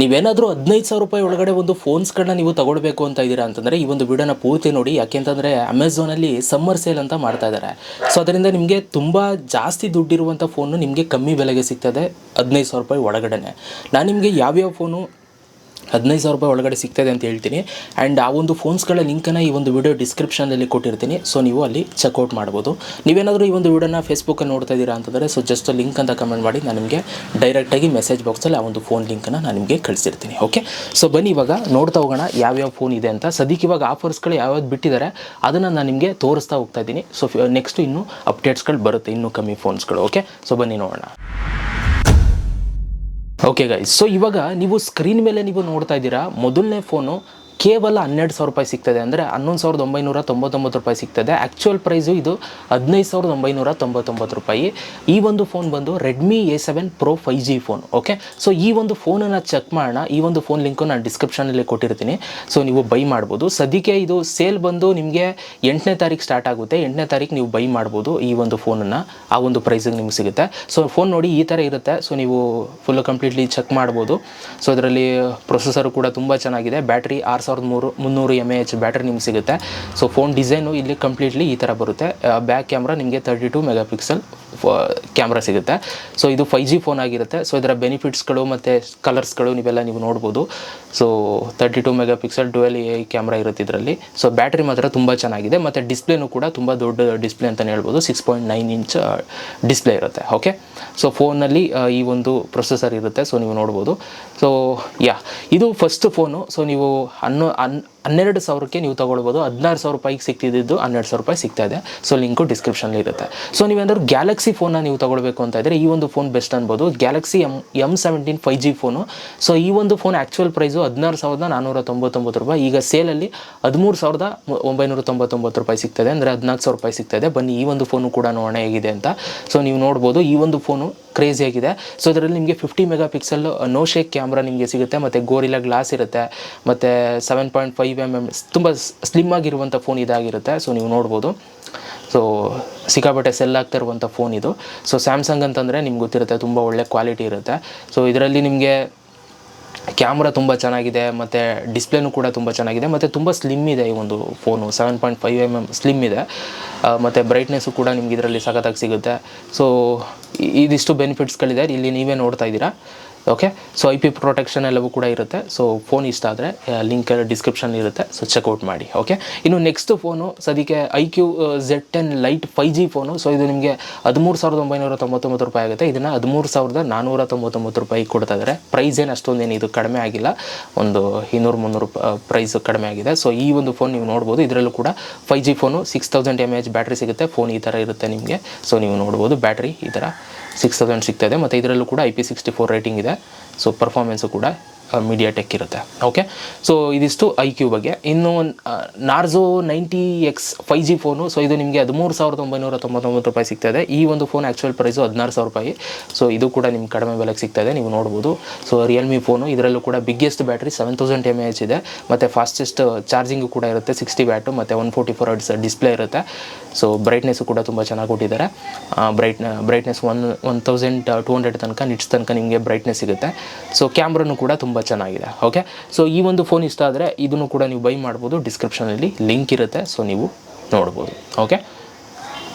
ನೀವೇನಾದರೂ 15,000 ರೂಪಾಯಿ ಒಳಗಡೆ ಒಂದು ಫೋನ್ಸ್ಗಳನ್ನ ನೀವು ತಗೊಳ್ಬೇಕು ಅಂತ ಇದ್ದೀರಾ ಅಂತಂದರೆ ಈ ಒಂದು ವಿಡಿಯೋನ ಪೂರ್ತಿ ನೋಡಿ. ಯಾಕೆಂತಂದರೆ ಅಮೆಝಾನಲ್ಲಿ ಸಮ್ಮರ್ ಸೇಲ್ ಅಂತ ಮಾಡ್ತಾ ಇದ್ದಾರೆ. ಸೊ ಅದರಿಂದ ನಿಮಗೆ ತುಂಬ ಜಾಸ್ತಿ ದುಡ್ಡಿರುವಂಥ ಫೋನು ನಿಮಗೆ ಕಮ್ಮಿ ಬೆಲೆಗೆ ಸಿಗ್ತದೆ 15,000 ರೂಪಾಯಿ ಒಳಗಡೆ. ನಾನು ನಿಮಗೆ ಯಾವ್ಯಾವ ಫೋನು 15,000 ರೂಪಾಯಿ ಒಳಗಡೆ ಸಿಗ್ತದೆ ಅಂತ ಹೇಳ್ತೀನಿ. ಆ್ಯಂಡ್ ಆ ಒಂದು ಫೋನ್ಸ್ಗಳ ಲಿಂಕನ್ನು ಈ ಒಂದು ವಿಡಿಯೋ ಡಿಸ್ಕ್ರಿಪ್ಷನಲ್ಲಿ ಕೊಟ್ಟಿರ್ತೀನಿ. ಸೊ ನೀವು ಅಲ್ಲಿ ಚೆಕ್ಔಟ್ ಮಾಡ್ಬೋದು. ನೀವೇನಾದರೂ ಈ ಒಂದು ವಿಡಿಯೋನ ಫೇಸ್ಬುಕ್ಕಲ್ಲಿ ನೋಡ್ತಾ ಇದ್ದೀರಾ ಅಂತಂದರೆ ಸೊ ಜಸ್ಟ್ ಲಿಂಕ್ ಅಂತ ಕಮೆಂಟ್ ಮಾಡಿ, ನಾನು ನಿಮಗೆ ಡೈರೆಕ್ಟಾಗಿ ಮೆಸೇಜ್ ಬಾಕ್ಸಲ್ಲಿ ಆ ಒಂದು ಫೋನ್ ಲಿಂಕನ್ನು ನಾನು ನಿಮಗೆ ಕಳಿಸಿರ್ತೀನಿ. ಓಕೆ, ಸೊ ಬನ್ನಿ ಇವಾಗ ನೋಡ್ತಾ ಹೋಗೋಣ ಯಾವ್ಯಾವ ಫೋನ್ ಇದೆ ಅಂತ. ಸದ್ಯಕ್ಕೆ ಇವಾಗ ಆಫರ್ಸ್ಗಳು ಯಾವ್ಯಾವ್ದು ಬಿಟ್ಟಿದ್ದಾರೆ ಅದನ್ನು ನಾನು ನಿಮಗೆ ತೋರಿಸ್ತಾ ಹೋಗ್ತಾ ಇದ್ದೀನಿ. ಸೊ ನೆಕ್ಸ್ಟು ಇನ್ನೂ ಅಪ್ಡೇಟ್ಸ್ಗಳು ಬರುತ್ತೆ, ಇನ್ನೂ ಕಮ್ಮಿ ಫೋನ್ಸ್ಗಳು. ಓಕೆ, ಸೊ ಬನ್ನಿ ನೋಡೋಣ. ಓಕೆ ಗೈಸ್, ಸೊ ಇವಾಗ ನೀವು ಸ್ಕ್ರೀನ್ ಮೇಲೆ ನೀವು ನೋಡ್ತಾ ಇದ್ದೀರಾ ಮೊದಲನೇ ಫೋನು ಕೇವಲ 12,000 ರೂಪಾಯಿ ಸಿಗ್ತದೆ. ಅಂದರೆ 11,999 ರೂಪಾಯಿ ಸಿಗ್ತದೆ. ಆ್ಯಕ್ಚುಯಲ್ ಪ್ರೈಸು ಇದು 15,999 ರೂಪಾಯಿ. ಈ ಒಂದು ಫೋನ್ ಬಂದು Redmi A7 Pro 5G phone. Okay, so ಈ ಒಂದು ಫೋನನ್ನು ಚೆಕ್ ಮಾಡೋಣ. ಈ ಒಂದು ಫೋನ್ ಲಿಂಕು ನಾನು ಡಿಸ್ಕ್ರಿಪ್ಷನಲ್ಲಿ ಕೊಟ್ಟಿರ್ತೀನಿ. ಸೊ ನೀವು ಬೈ ಮಾಡ್ಬೋದು. ಸದ್ಯಕ್ಕೆ ಇದು ಸೇಲ್ ಬಂದು ನಿಮಗೆ 8ನೇ ತಾರೀಕು ಸ್ಟಾರ್ಟ್ ಆಗುತ್ತೆ. 8ನೇ ತಾರೀಕು ನೀವು ಬೈ ಮಾಡ್ಬೋದು ಈ ಒಂದು ಫೋನನ್ನು. ಆ ಒಂದು ಪ್ರೈಸಿಗೆ ನಿಮ್ಗೆ ಸಿಗುತ್ತೆ. ಸೊ ಫೋನ್ ನೋಡಿ ಈ ಥರ ಇರುತ್ತೆ. ಸೊ ನೀವು ಫುಲ್ಲು ಕಂಪ್ಲೀಟ್ಲಿ ಚೆಕ್ ಮಾಡ್ಬೋದು. ಸೊ ಇದರಲ್ಲಿ ಪ್ರೊಸೆಸರು ಕೂಡ ತುಂಬ ಚೆನ್ನಾಗಿದೆ. ಬ್ಯಾಟ್ರಿ 6300 mAh ಬ್ಯಾಟ್ರಿ ನಿಮ್ಗೆ ಸಿಗುತ್ತೆ. ಸೊ ಫೋನ್ ಡಿಸೈನು ಇಲ್ಲಿ ಕಂಪ್ಲೀಟ್ಲಿ ಈ ಥರ ಬರುತ್ತೆ. ಬ್ಯಾಕ್ ಕ್ಯಾಮ್ರಾ ನಿಮಗೆ 32 ಮೆಗಾಪಿಕ್ಸೆಲ್ ಕ್ಯಾಮ್ರಾ ಸಿಗುತ್ತೆ. ಸೊ ಇದು 5G ಫೋನ್ ಆಗಿರುತ್ತೆ. ಸೊ ಇದರ ಬೆನಿಫಿಟ್ಸ್ಗಳು ಮತ್ತು ಕಲರ್ಸ್ಗಳು ನೀವೆಲ್ಲ ನೀವು ನೋಡ್ಬೋದು. So 32 megapixel dual AI camera ಇರುತ್ತೆ ಇದರಲ್ಲಿ. ಸೊ ಬ್ಯಾಟ್ರಿ ಮಾತ್ರ ತುಂಬ ಚೆನ್ನಾಗಿದೆ. ಮತ್ತು ಡಿಸ್ಪ್ಲೇನೂ ಕೂಡ ತುಂಬ ದೊಡ್ಡ ಡಿಸ್ಪ್ಲೇ ಅಂತಲೇ ಹೇಳ್ಬೋದು. 6.9 ಇಂಚ್ ಡಿಸ್ಪ್ಲೇ ಇರುತ್ತೆ. ಓಕೆ, ಸೊ ಫೋನಲ್ಲಿ ಈ ಒಂದು ಪ್ರೊಸೆಸರ್ ಇರುತ್ತೆ. ಸೊ ನೀವು ನೋಡ್ಬೋದು. ಸೊ ಇದು ಫಸ್ಟ್ ಫೋನು. ಸೊ ನೀವು 12,000ಕ್ಕೆ ನೀವು ತೊಗೊಳ್ಬೋದು. 16,000 ರೂಪಾಯಿಗೆ ಸಿಗ್ತಿದ್ದು 12,000 ರೂಪಾಯಿ ಸಿಗ್ತಾ ಇದೆ. ಸೊ ಲಿಂಕು ಡಿಸ್ಕ್ರಿಪ್ಷನಲ್ಲಿ ಇರುತ್ತೆ. ಸೊ ನೀವೇನಾದ್ರು ಗ್ಯಾಲಕ್ಸಿ ಫೋನ್ನ ನೀವು ತೊಗೊಳ್ಬೇಕು ಅಂತ ಇದ್ದರೆ ಈ ಒಂದು ಫೋನ್ ಬೆಸ್ಟ್ ಅನ್ಬೋದು. Galaxy M17 5G phone. So ಈ ಒಂದು ಫೋನ್ ಆ್ಯಕ್ಚುಯಲ್ ಪ್ರೈಸು 16,499 ರೂಪಾಯಿ. ಈಗ ಸೇಲಲ್ಲಿ 13,999 ರೂಪಾಯಿ ಸಿಗ್ತದೆ. ಅಂದರೆ 14,000 ರೂಪಾಯಿ ಸಿಗ್ತದೆ. ಬನ್ನಿ ಈ ಒಂದು ಫೋನು ಕೂಡ ನೋಡೋಣ ಹೇಗಿದೆ ಅಂತ. ಸೊ ನೀವು ನೋಡ್ಬೋದು ಈ ಒಂದು ಫೋನು ಕ್ರೇಜಿಯಾಗಿದೆ. ಸೊ ಇದರಲ್ಲಿ ನಿಮಗೆ 50 ಮೆಗಾಪಿಕ್ಸೆಲ್ ನೋ ಶೇಕ್ ಕ್ಯಾಮ್ರಾ ನಿಮಗೆ ಸಿಗುತ್ತೆ. ಮತ್ತು ಗೋರಿಲ್ಲಾ ಗ್ಲಾಸ್ ಇರುತ್ತೆ. ಮತ್ತು 7.5 mm ತುಂಬ ಸ್ಲಿಮ್ ಆಗಿರುವಂಥ ಫೋನ್ ಇದಾಗಿರುತ್ತೆ. ಸೊ ನೀವು ನೋಡ್ಬೋದು. ಸೊ ಸಿಕ್ಕಾಪಟ್ಟೆ ಸೆಲ್ ಆಗ್ತಾ ಇರುವಂಥ ಫೋನ್ ಇದು. ಸೊ ಸ್ಯಾಮ್ಸಂಗ್ ಅಂತಂದರೆ ನಿಮ್ಗೆ ಗೊತ್ತಿರುತ್ತೆ, ತುಂಬ ಒಳ್ಳೆ ಕ್ವಾಲಿಟಿ ಇರುತ್ತೆ. ಸೊ ಇದರಲ್ಲಿ ನಿಮಗೆ ಕ್ಯಾಮ್ರಾ ತುಂಬ ಚೆನ್ನಾಗಿದೆ. ಮತ್ತು ಡಿಸ್ಪ್ಲೇನೂ ಕೂಡ ತುಂಬ ಚೆನ್ನಾಗಿದೆ. ಮತ್ತು ತುಂಬ ಸ್ಲಿಮ್ ಇದೆ ಈ ಒಂದು ಫೋನು. 7.5 mm ಸ್ಲಿಮ್ ಇದೆ. ಮತ್ತು ಬ್ರೈಟ್ನೆಸ್ಸು ಕೂಡ ನಿಮ್ಗೆ ಇದರಲ್ಲಿ ಸಖತ್ತಾಗಿ ಸಿಗುತ್ತೆ. ಸೊ ಇದಿಷ್ಟು ಬೆನಿಫಿಟ್ಸ್ಗಳಿದೆ ಇಲ್ಲಿ ನೀವೇ ನೋಡ್ತಾ ಇದ್ದೀರಾ. ಓಕೆ, ಸೊ IP ಪ್ರೊಟೆಕ್ಷನ್ ಎಲ್ಲವೂ ಕೂಡ ಇರುತ್ತೆ. ಸೊ ಫೋನ್ ಇಷ್ಟ ಆದರೆ ಲಿಂಕ್ ಡಿಸ್ಕ್ರಿಪ್ಷನ್ ಇರುತ್ತೆ. ಸೊ ಚೆಕ್ಔಟ್ ಮಾಡಿ. ಓಕೆ, ಇನ್ನು ನೆಕ್ಸ್ಟ್ ಫೋನು ಸದ್ಯಕ್ಕೆ iQ Z10 Lite 5G phone. So ಇದು ನಿಮಗೆ 13,999 ರೂಪಾಯಿ ಆಗುತ್ತೆ. ಇದನ್ನು 13,499 ರೂಪಾಯಿ ಕೊಡ್ತಾ ಇದ್ದಾರೆ. ಪ್ರೈಸ್ ಏನು ಅಷ್ಟೊಂದೇನು ಇದು ಕಡಿಮೆ ಆಗಿಲ್ಲ, ಒಂದು 200-300 ರೂಪಾಯಿ ಪ್ರೈಸ್ ಕಡಿಮೆ ಆಗಿದೆ. ಸೊ ಈ ಒಂದು ಫೋನ್ ನೀವು ನೋಡ್ಬೋದು. ಇದರಲ್ಲೂ ಕೂಡ 5G ಫೋನು 6000 mAh ಬ್ಯಾಟ್ರಿ ಸಿಗುತ್ತೆ. ಫೋನ್ ಈ ಥರ ಇರುತ್ತೆ ನಿಮಗೆ. ಸೊ ನೀವು ನೋಡ್ಬೋದು ಬ್ಯಾಟ್ರಿ ಈ ಥರ 6000 ಸಿಗ್ತದೆ. ಮತ್ತು ಇದರಲ್ಲೂ ಕೂಡ IP64 ರೇಟಿಂಗ್ ಇದೆ. ಸೊ ಪರ್ಫಾರ್ಮೆನ್ಸು ಕೂಡ ಮೀಡಿಯಾಟೆಕ್ ಇರುತ್ತೆ. ಓಕೆ, ಸೊ ಇದಿಷ್ಟು iQ ಬಗ್ಗೆ. ಇನ್ನು Narzo 90X 5G phone. So ಇದು ನಿಮಗೆ 13,999 ರೂಪಾಯಿ ಸಿಗ್ತದೆ. ಈ ಒಂದು ಫೋನ್ ಆ್ಯಕ್ಚುಯಲ್ ಪ್ರೈಸು 16,000 ರೂಪಾಯಿ. ಸೊ ಇದು ಕೂಡ ನಿಮ್ಗೆ ಕಡಿಮೆ ಬೆಲೆಗೆ ಸಿಗ್ತದೆ, ನೀವು ನೋಡ್ಬೋದು. So Realme phone. ಇದರಲ್ಲೂ ಕೂಡ ಬಿಗ್ಗೆಸ್ಟ್ ಬ್ಯಾಟ್ರಿ 7000 mAh ಇದೆ. ಮತ್ತು ಫಾಸ್ಟೆಸ್ಟ್ ಚಾರ್ಜಿಂಗು ಕೂಡ ಇರುತ್ತೆ, 60 ವ್ಯಾಟು. ಮತ್ತು 144 Hz ಡಿಸ್ಪ್ಲೇ ಇರುತ್ತೆ. ಸೊ ಬ್ರೈಟ್ನೆಸ್ಸು ಕೂಡ ತುಂಬ ಚೆನ್ನಾಗಿ ಕೊಟ್ಟಿದ್ದಾರೆ. ಬ್ರೈಟ್ನೆಸ್ 1200 ತನಕ ನಿಟ್ಸ್ ತನಕ ನಿಮಗೆ ಬ್ರೈಟ್ನೆಸ್ ಸಿಗುತ್ತೆ. ಸೊ ಕ್ಯಾಮ್ರಾನು ಕೂಡ ತುಂಬ ಚೆನ್ನಾಗಿದೆ. ಓಕೆ, ಸೊ ಈ ಒಂದು ಫೋನ್ ಇಷ್ಟ ಆದರೆ ಇದನ್ನು ಕೂಡ ನೀವು ಬೈ ಮಾಡ್ಬೋದು. ಡಿಸ್ಕ್ರಿಪ್ಷನಲ್ಲಿ ಲಿಂಕ್ ಇರುತ್ತೆ. ಸೊ ನೀವು ನೋಡ್ಬೋದು. ಓಕೆ,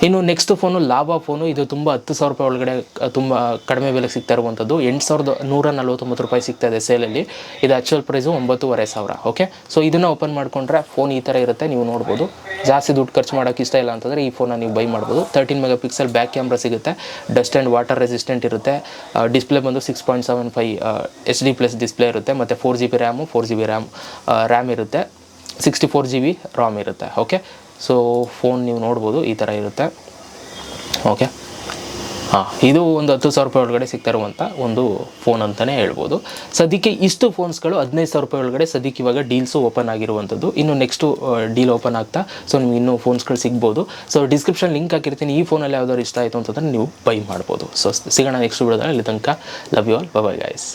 ಇನ್ನು ನೆಕ್ಸ್ಟ್ ಫೋನು ಲಾವಾ ಫೋನು. ಇದು ತುಂಬ 10,000 ರೂಪಾಯಿ ಒಳಗಡೆ ತುಂಬ ಕಡಿಮೆ ಬೆಲೆಗೆ ಸಿಗ್ತಾ ಇರುವಂಥದ್ದು. 8,149 ರೂಪಾಯಿ ಸಿಗ್ತಾ ಇದೆ ಸೇಲಲ್ಲಿ. ಇದು ಆ್ಯಕ್ಚುಯಲ್ ಪ್ರೈಸು 9,500. ಓಕೆ, ಸೊ ಇದನ್ನು ಓಪನ್ ಮಾಡಿಕೊಂಡ್ರೆ ಫೋನ್ ಈ ಥರ ಇರುತ್ತೆ, ನೀವು ನೋಡ್ಬೋದು. ಜಾಸ್ತಿ ದುಡ್ಡು ಖರ್ಚು ಮಾಡೋಕ್ಕೆ ಇಷ್ಟ ಇಲ್ಲ ಅಂತಂದರೆ ಈ ಫೋನ ನೀವು ಬೈ ಮಾಡ್ಬೋದು. 13 ಮೆಗಾಪಿಕ್ಸೆಲ್ ಬ್ಯಾಕ್ ಕ್ಯಾಮ್ರಾ ಸಿಗುತ್ತೆ. ಡಸ್ಟ್ ಆ್ಯಂಡ್ ವಾಟರ್ ರೆಸಿಸ್ಟೆಂಟ್ ಇರುತ್ತೆ. ಡಿಸ್ಪ್ಲೇ ಬಂದು 6.75 HD+ ಡಿಸ್ಪ್ಲೇ ಇರುತ್ತೆ. ಮತ್ತು 4GB ರ್ಯಾಮು 4GB ರ್ಯಾಮ್ ಇರುತ್ತೆ. 64GB ರಾಮ್ ಇರುತ್ತೆ. ಓಕೆ, ಸೊ ಫೋನ್ ನೀವು ನೋಡ್ಬೋದು ಈ ಥರ ಇರುತ್ತೆ. ಓಕೆ, ಇದು ಒಂದು 10,000 ರೂಪಾಯಿ ಒಳಗಡೆ ಸಿಗ್ತಾ ಇರುವಂಥ ಒಂದು ಫೋನ್ ಅಂತಲೇ ಹೇಳ್ಬೋದು. ಸದ್ಯಕ್ಕೆ ಇಷ್ಟು ಫೋನ್ಸ್ಗಳು 15,000 ರೂಪಾಯಿ ಒಳಗಡೆ ಸದ್ಯಕ್ಕೆ ಇವಾಗ ಡೀಲ್ಸು ಓಪನ್ ಆಗಿರುವಂಥದ್ದು. ಇನ್ನು ನೆಕ್ಸ್ಟು ಡೀಲ್ ಓಪನ್ ಆಗ್ತಾ ಸೊ ನಿಮ್ಗೆ ಇನ್ನೂ ಫೋನ್ಸ್ಗಳು ಸಿಗ್ಬೋದು. ಸೊ ಡಿಸ್ಕ್ರಿಪ್ಷನ್ ಲಿಂಕ್ ಹಾಕಿರ್ತೀನಿ. ಈ ಫೋನಲ್ಲಿ ಯಾವ್ದಾದ್ರು ಇಷ್ಟ ಆಯಿತು ಅಂತಂದರೆ ನೀವು ಬೈ ಮಾಡ್ಬೋದು. ಸೊ ಸಿಗೋಣ ನೆಕ್ಸ್ಟ್ ವಿಡಿಯೋದಲ್ಲಿ. ಅಲ್ಲಿ ತನಕ love you all, bye bye guys.